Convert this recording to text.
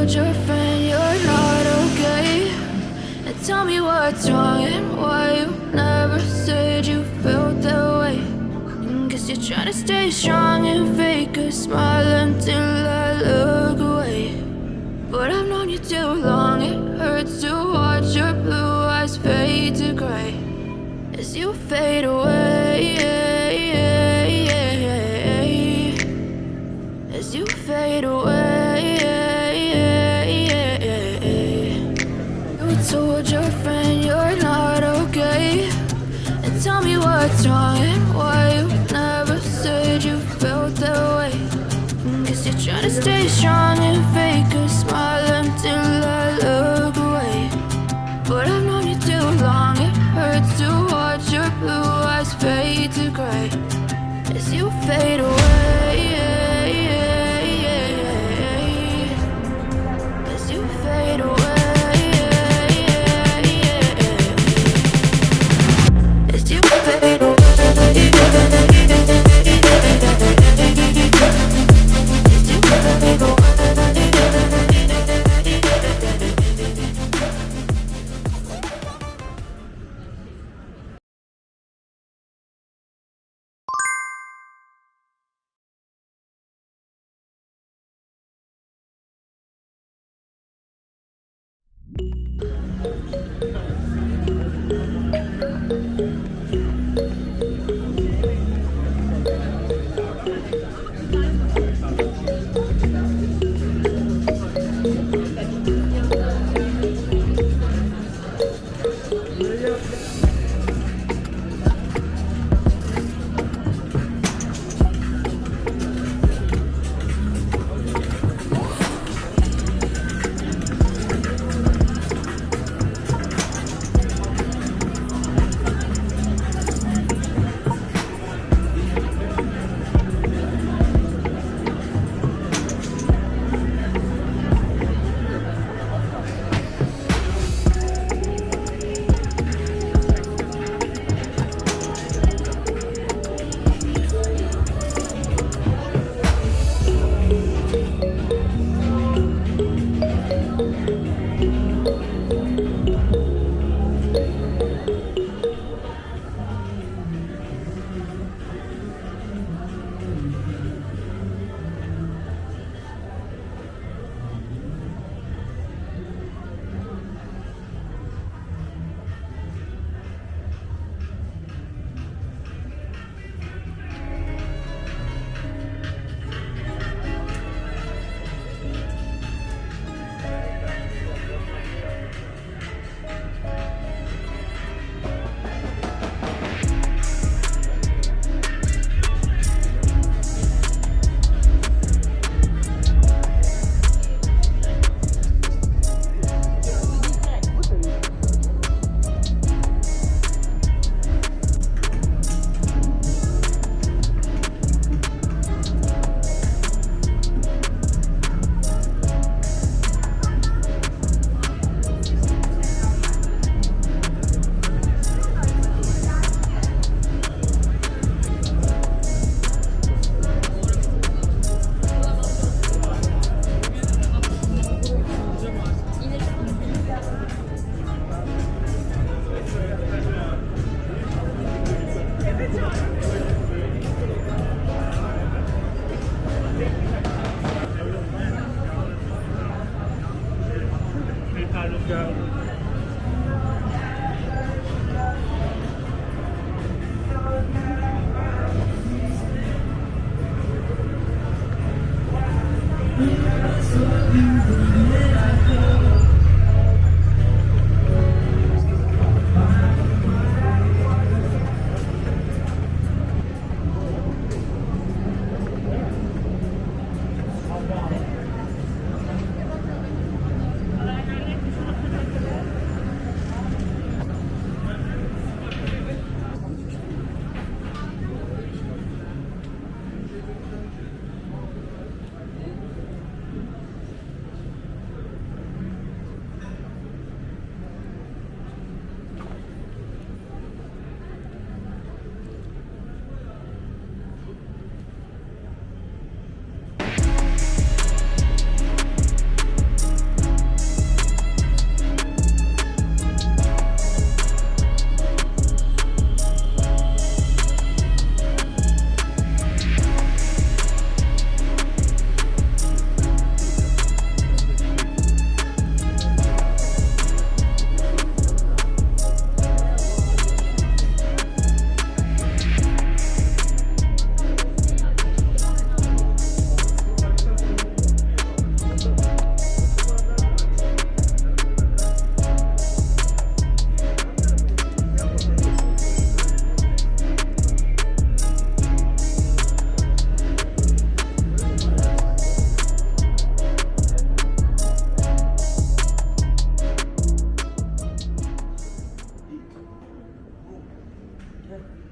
told your friend you're not okay, and tell me what's wrong and why you never said you felt that way. Guess you're trying to stay strong and fake a smile until I look away. But I've known you too long, it hurts to watch your blue eyes fade to gray as you fade away, as you fade away. You told your friend you're not okay, and tell me what's wrong and why you never said you felt that way. Guess you're trying to stay strong and fake a smile until I look away. But I've known you too long, it hurts to watch your blue eyes fade to gray as you fade away, as you fade away, as you fade away. As you fade away. Heh.